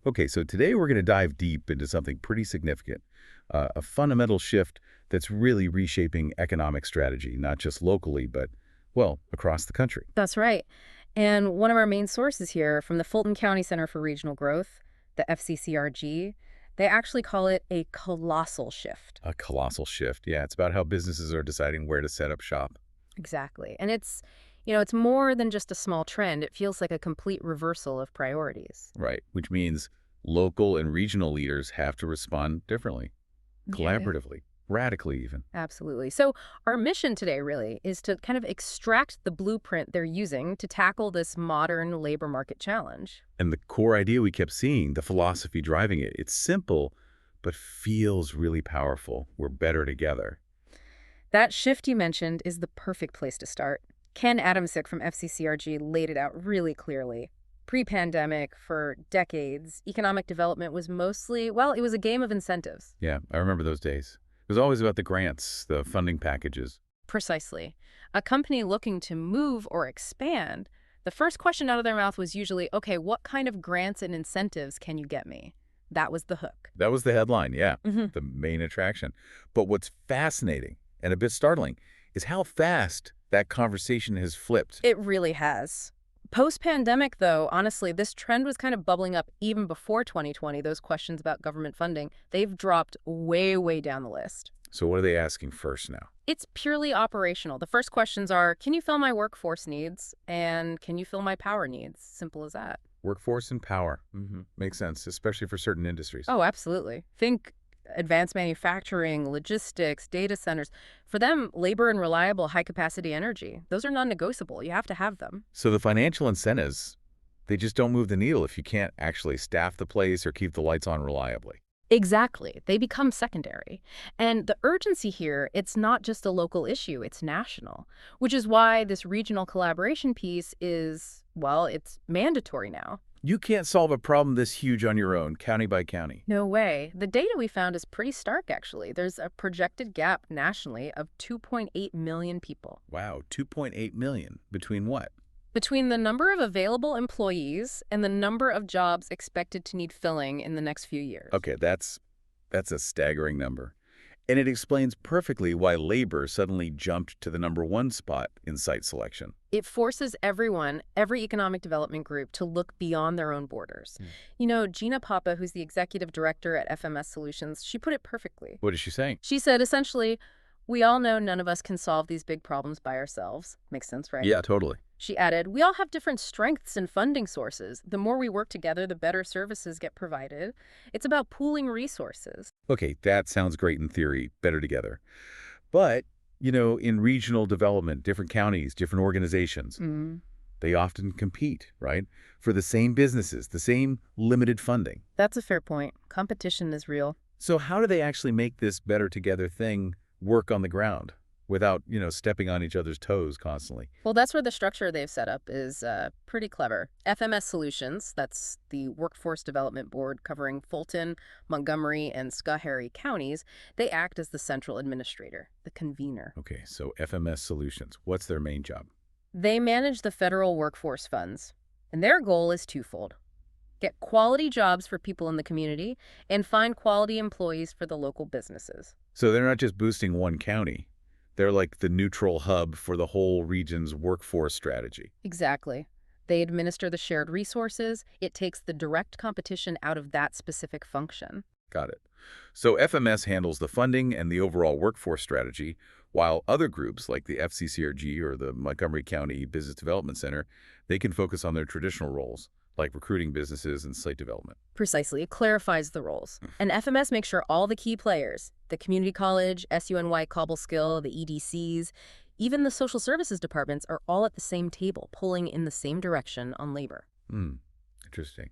Okay, so today we're going to dive deep into something pretty significant, a fundamental shift that's really reshaping economic strategy, not just locally, but, well, across the country. That's right. And one of our main sources here from the Fulton County Center for Regional Growth, the FCCRG, they actually call it a colossal shift. A colossal shift. Yeah, it's about how businesses are deciding where to set up shop. Exactly. And it's more than just a small trend. It feels like a complete reversal of priorities. Right, which means local and regional leaders have to respond differently, Yeah. collaboratively, radically even. Absolutely. So our mission today really is to kind of extract the blueprint they're using to tackle this modern labor market challenge. And the core idea we kept seeing, the philosophy driving it, it's simple, but feels really powerful. We're better together. That shift you mentioned is the perfect place to start. Ken Adamsick from FCCRG laid it out really clearly. Pre-pandemic, for decades, economic development was mostly, well, it was a game of incentives. Yeah, I remember those days. It was always about the grants, the funding packages. Precisely. A company looking to move or expand, the first question out of their mouth was usually, okay, what kind of grants and incentives can you get me? That was the hook. That was the headline, yeah, hmm the main attraction. But what's fascinating and a bit startling is how fast that conversation has flipped. It really has. Post-pandemic, though, honestly, this trend was kind of bubbling up even before 2020. Those questions about government funding, they've dropped way, way down the list. So what are they asking first now? It's purely operational. The first questions are, can you fill my workforce needs? And can you fill my power needs? Simple as that. Workforce and power. Makes sense, especially for certain industries. Oh, absolutely. Think advanced manufacturing, logistics, data centers. For them, labor and reliable high-capacity energy, those are non-negotiable. You have to have them. So the financial incentives, they just don't move the needle if you can't actually staff the place or keep the lights on reliably. Exactly. They become secondary. And the urgency here, it's not just a local issue, it's national, which is why this regional collaboration piece is, well, it's mandatory now. You can't solve a problem this huge on your own, county by county. No way. The data we found is pretty stark, actually. There's a projected gap nationally of 2.8 million people. Wow, 2.8 million. Between what? Between the number of available employees and the number of jobs expected to need filling in the next few years. Okay, that's a staggering number. And it explains perfectly why labor suddenly jumped to the #1 spot in site selection. It forces everyone, every economic development group, to look beyond their own borders. You know, Gina Papa, who's the executive director at FMS Solutions, she put it perfectly. What is she saying? She said, essentially, we all know none of us can solve these big problems by ourselves. Makes sense, right? Yeah, totally. She added, we all have different strengths and funding sources. The more we work together, the better services get provided. It's about pooling resources. Okay, that sounds great in theory, better together. But, in regional development, different counties, different organizations, they often compete, right? For the same businesses, the same limited funding. That's a fair point. Competition is real. So how do they actually make this better together thing work on the ground without, stepping on each other's toes constantly? Well, that's where the structure they've set up is pretty clever. FMS Solutions, that's the Workforce Development Board covering Fulton, Montgomery, and Schoharie counties, they act as the central administrator, the convener. Okay, so FMS Solutions, what's their main job? They manage the federal workforce funds, and their goal is twofold. Get quality jobs for people in the community and find quality employees for the local businesses. So they're not just boosting one county. They're like the neutral hub for the whole region's workforce strategy. Exactly. They administer the shared resources. It takes the direct competition out of that specific function. Got it. So FMS handles the funding and the overall workforce strategy, while other groups like the FCCRG or the Montgomery County Business Development Center, they can focus on their traditional roles, like recruiting businesses and site development. Precisely. It clarifies the roles. And FMS makes sure all the key players, the community college, SUNY Cobleskill, the EDCs, even the social services departments are all at the same table, pulling in the same direction on labor. Interesting.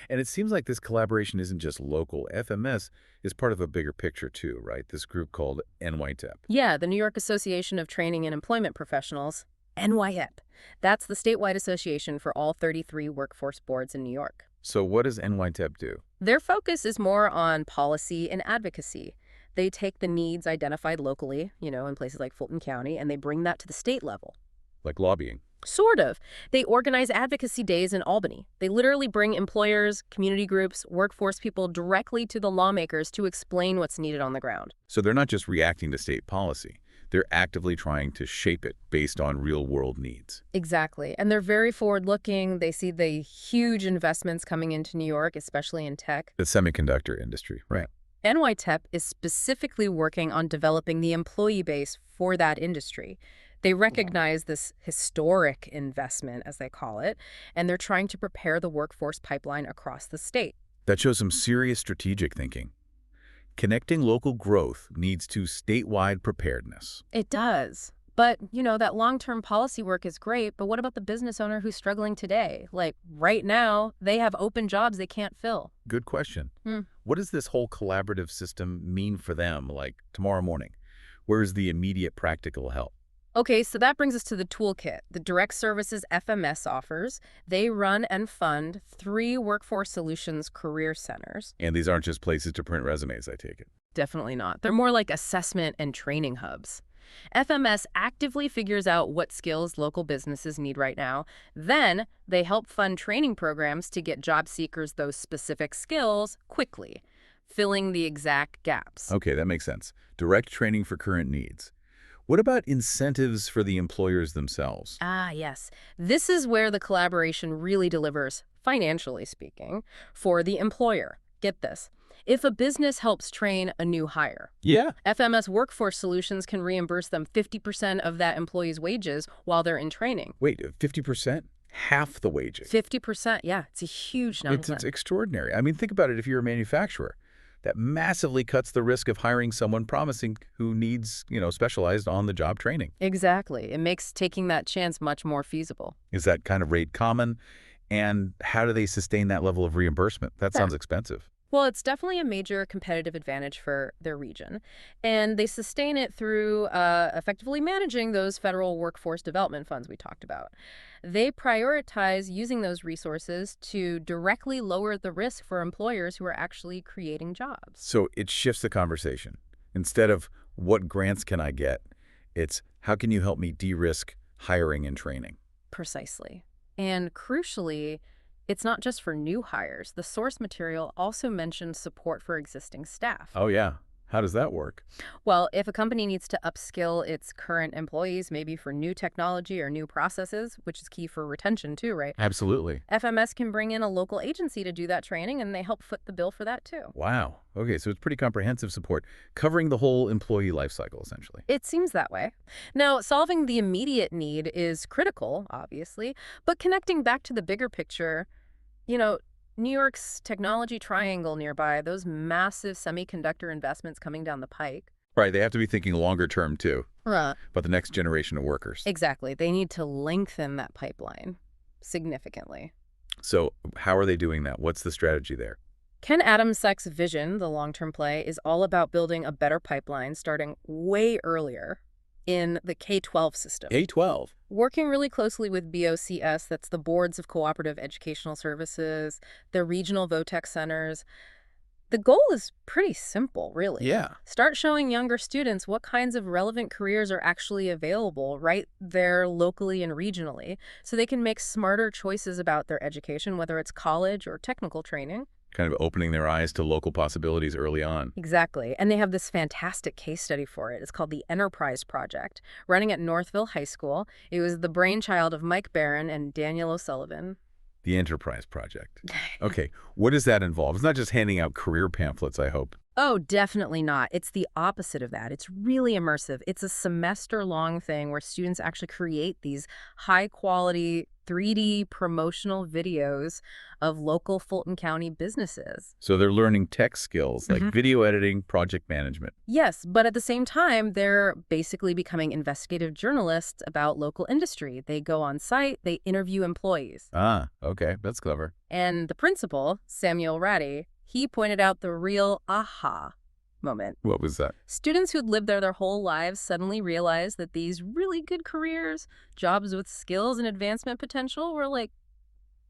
And it seems like this collaboration isn't just local. FMS is part of a bigger picture too, right? This group called NYTEP. Yeah, the New York Association of Training and Employment Professionals, NYEP. That's the statewide association for all 33 workforce boards in New York. So what does NYTEP do? Their focus is more on policy and advocacy. They take the needs identified locally, in places like Fulton County, and they bring that to the state level. Like lobbying? Sort of. They organize advocacy days in Albany. They literally bring employers, community groups, workforce people directly to the lawmakers to explain what's needed on the ground. So they're not just reacting to state policy. They're actively trying to shape it based on real-world needs. Exactly. And they're very forward-looking. They see the huge investments coming into New York, especially in tech. The semiconductor industry, right? NYTEP is specifically working on developing the employee base for that industry. They recognize this historic investment, as they call it, and they're trying to prepare the workforce pipeline across the state. That shows some serious strategic thinking. Connecting local growth needs to statewide preparedness. It does. But, that long-term policy work is great, but what about the business owner who's struggling today? Like, right now, they have open jobs they can't fill. Good question. What does this whole collaborative system mean for them, like tomorrow morning? Where's the immediate practical help? Okay, so that brings us to the toolkit, the Direct Services FMS offers. They run and fund 3 workforce solutions career centers. And these aren't just places to print resumes, I take it. Definitely not. They're more like assessment and training hubs. FMS actively figures out what skills local businesses need right now. Then they help fund training programs to get job seekers those specific skills quickly, filling the exact gaps. Okay, that makes sense. Direct training for current needs. What about incentives for the employers themselves? Ah, yes. This is where the collaboration really delivers, financially speaking, for the employer. Get this. If a business helps train a new hire, Yeah. FMS Workforce Solutions can reimburse them 50% of that employee's wages while they're in training. Wait, 50%? Half the wages. 50%, yeah. It's a huge number. It's extraordinary. I mean, think about it if you're a manufacturer. That massively cuts the risk of hiring someone promising who needs, specialized on-the-job training. Exactly. It makes taking that chance much more feasible. Is that kind of rate common? And how do they sustain that level of reimbursement? That sounds expensive. Well, it's definitely a major competitive advantage for their region. And they sustain it through effectively managing those federal workforce development funds we talked about. They prioritize using those resources to directly lower the risk for employers who are actually creating jobs. So it shifts the conversation. Instead of what grants can I get, it's how can you help me de-risk hiring and training? Precisely. And crucially, it's not just for new hires. The source material also mentions support for existing staff. Oh, yeah. How does that work? Well, if a company needs to upskill its current employees, maybe for new technology or new processes, which is key for retention too, right? Absolutely. FMS can bring in a local agency to do that training, and they help foot the bill for that too. Wow. Okay, so it's pretty comprehensive support, covering the whole employee life cycle, essentially. It seems that way. Now, solving the immediate need is critical, obviously, but connecting back to the bigger picture, New York's technology triangle nearby, those massive semiconductor investments coming down the pike. Right, they have to be thinking longer term, too, Right. about the next generation of workers. Exactly. They need to lengthen that pipeline significantly. So how are they doing that? What's the strategy there? Ken Adamsek's vision, the long-term play, is all about building a better pipeline starting way earlier in the K-12 system. K-12. Working really closely with BOCS, that's the Boards of Cooperative Educational Services, the regional VOTEC centers. The goal is pretty simple, really. Yeah. Start showing younger students what kinds of relevant careers are actually available right there locally and regionally, so they can make smarter choices about their education, whether it's college or technical training. Kind of opening their eyes to local possibilities early on. Exactly. And they have this fantastic case study for it. It's called the Enterprise Project, running at Northville High School. It was the brainchild of Mike Barron and Daniel O'Sullivan. The Enterprise Project. Okay, what does that involve? It's not just handing out career pamphlets, I hope. Oh, definitely not. It's the opposite of that. It's really immersive. It's a semester-long thing where students actually create these high-quality 3D promotional videos of local Fulton County businesses. So they're learning tech skills like video editing, project management. Yes, but at the same time, they're basically becoming investigative journalists about local industry. They go on site, they interview employees. Ah, okay, that's clever. And the principal, Samuel Ratty, he pointed out the real aha moment. What was that? Students who'd lived there their whole lives suddenly realized that these really good careers, jobs with skills and advancement potential, were like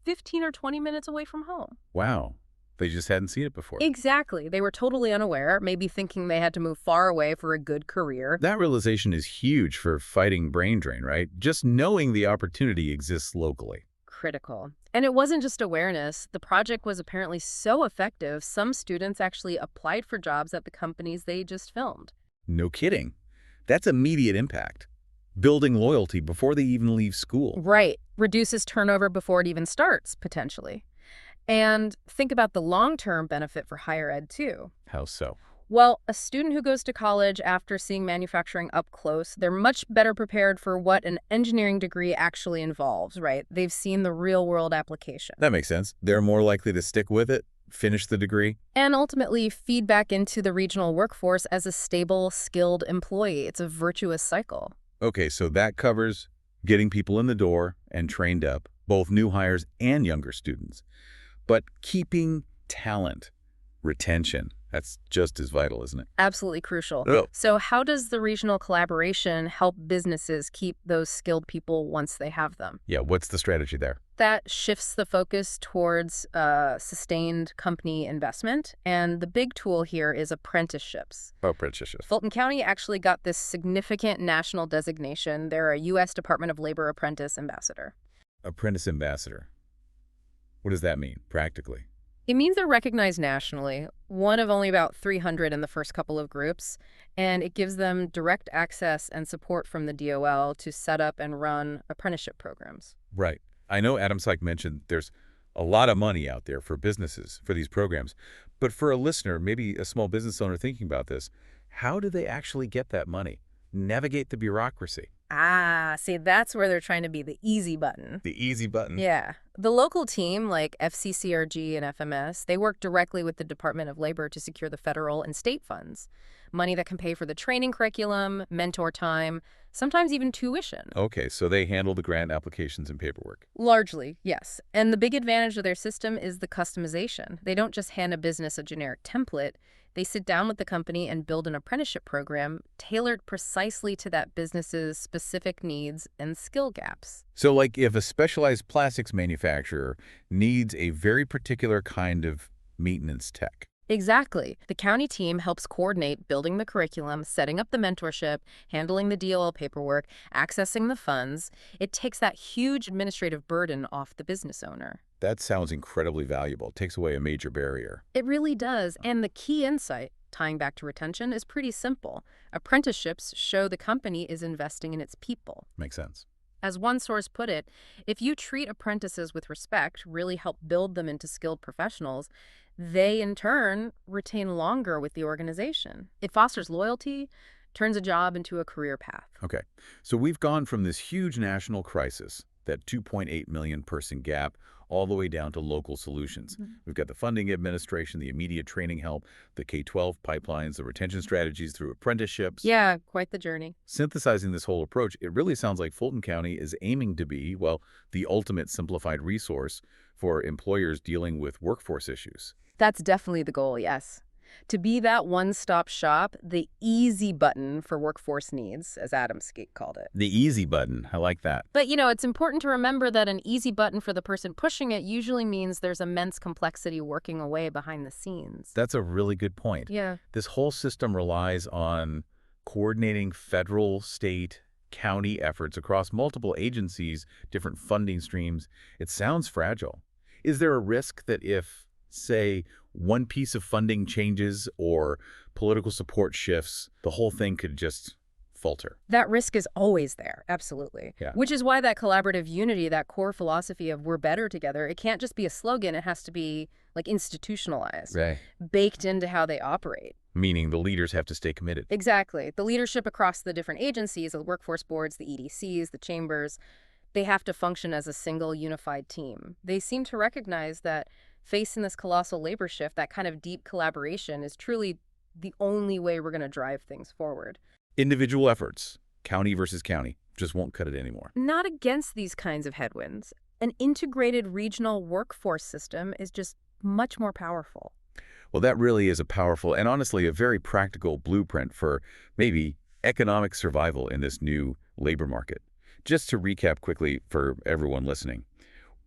15 or 20 minutes away from home. Wow, They just hadn't seen it before. Exactly. They were totally unaware, maybe thinking they had to move far away for a good career. That realization is huge for fighting brain drain, right? Just knowing the opportunity exists locally. Critical. And it wasn't just awareness. The project was apparently so effective, some students actually applied for jobs at the companies they just filmed. No kidding. That's immediate impact. Building loyalty before they even leave school. Right. Reduces turnover before it even starts, potentially. And think about the long-term benefit for higher ed, too. How so? Well, a student who goes to college after seeing manufacturing up close, they're much better prepared for what an engineering degree actually involves, right? They've seen the real-world application. That makes sense. They're more likely to stick with it, finish the degree. And ultimately feed back into the regional workforce as a stable, skilled employee. It's a virtuous cycle. Okay, so that covers getting people in the door and trained up, both new hires and younger students. But keeping talent, retention, that's just as vital, isn't it? Absolutely crucial. Oh. So how does the regional collaboration help businesses keep those skilled people once they have them? Yeah, what's the strategy there? That shifts the focus towards sustained company investment. And the big tool here is apprenticeships. Oh, apprenticeships. Fulton County actually got this significant national designation. They're a U.S. Department of Labor Apprentice Ambassador. Apprentice ambassador. What does that mean, practically? It means they're recognized nationally, one of only about 300 in the first couple of groups, and it gives them direct access and support from the DOL to set up and run apprenticeship programs. Right. I know Adam Syke mentioned there's a lot of money out there for businesses for these programs, but for a listener, maybe a small business owner thinking about this, how do they actually get that money? Navigate the bureaucracy. See, that's where they're trying to be the easy button. The easy button. Yeah. The local team, like FCCRG and FMS, they work directly with the Department of Labor to secure the federal and state funds, money that can pay for the training curriculum, mentor time, sometimes even tuition. Okay, so they handle the grant applications and paperwork. Largely, yes. And the big advantage of their system is the customization. They don't just hand a business a generic template. They sit down with the company and build an apprenticeship program tailored precisely to that business's specific needs and skill gaps. So like if a specialized plastics manufacturer needs a very particular kind of maintenance tech. Exactly. The county team helps coordinate building the curriculum, setting up the mentorship, handling the DOL paperwork, accessing the funds. It takes that huge administrative burden off the business owner. That sounds incredibly valuable. It takes away a major barrier. It really does. And the key insight, tying back to retention, is pretty simple. Apprenticeships show the company is investing in its people. Makes sense. As one source put it, if you treat apprentices with respect, really help build them into skilled professionals, they, in turn, retain longer with the organization. It fosters loyalty, turns a job into a career path. Okay, so we've gone from this huge national crisis, that 2.8 million person gap, all the way down to local solutions. We've got the funding administration, the immediate training help, the K-12 pipelines, the retention strategies through apprenticeships. Yeah, quite the journey. Synthesizing this whole approach, it really sounds like Fulton County is aiming to be, well, the ultimate simplified resource for employers dealing with workforce issues. That's definitely the goal, yes. To be that one-stop shop, the easy button for workforce needs, as Adam Syke called it. The easy button. I like that. But, it's important to remember that an easy button for the person pushing it usually means there's immense complexity working away behind the scenes. That's a really good point. Yeah. This whole system relies on coordinating federal, state, county efforts across multiple agencies, different funding streams. It sounds fragile. Is there a risk that if, say, one piece of funding changes or political support shifts, the whole thing could just falter? That risk is always there, absolutely. Yeah. Which is why that collaborative unity, that core philosophy of we're better together, it can't just be a slogan, it has to be institutionalized, Right. baked into how they operate. Meaning the leaders have to stay committed. Exactly. The leadership across the different agencies, the workforce boards, the EDCs, the chambers, they have to function as a single unified team. They seem to recognize that facing this colossal labor shift, that kind of deep collaboration is truly the only way we're going to drive things forward. Individual efforts, county versus county, just won't cut it anymore. Not against these kinds of headwinds. An integrated regional workforce system is just much more powerful. Well, that really is a powerful and honestly a very practical blueprint for maybe economic survival in this new labor market. Just to recap quickly for everyone listening,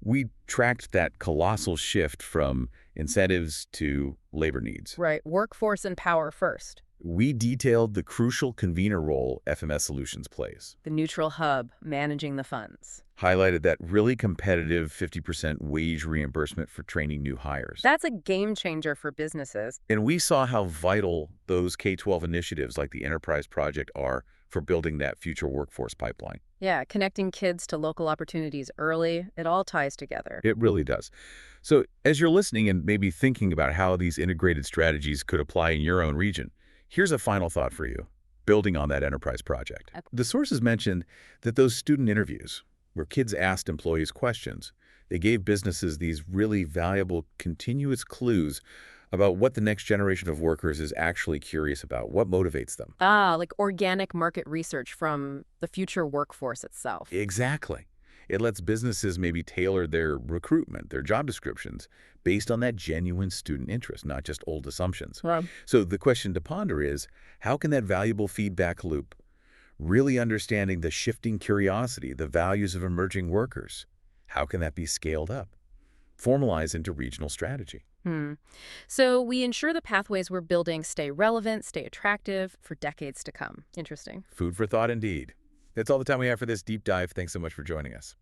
We tracked that colossal shift from incentives to labor needs. Right. Workforce and power first. We detailed the crucial convener role FMS Solutions plays, The neutral hub managing the funds. highlighted that really competitive 50% wage reimbursement for training new hires. That's a game changer for businesses. And we saw how vital those K-12 initiatives like the Enterprise Project are for building that future workforce pipeline. Yeah, connecting kids to local opportunities early, it all ties together. It really does. So as you're listening and maybe thinking about how these integrated strategies could apply in your own region, here's a final thought for you, building on that enterprise project. Okay. The sources mentioned that those student interviews, where kids asked employees questions, they gave businesses these really valuable continuous clues about what the next generation of workers is actually curious about, what motivates them. Like organic market research from the future workforce itself. Exactly. It lets businesses maybe tailor their recruitment, their job descriptions, based on that genuine student interest, not just old assumptions. Right. So the question to ponder is, how can that valuable feedback loop, really understanding the shifting curiosity, the values of emerging workers, how can that be scaled up, formalized into regional strategy? So we ensure the pathways we're building stay relevant, stay attractive for decades to come. Interesting. Food for thought indeed. That's all the time we have for this deep dive. Thanks so much for joining us.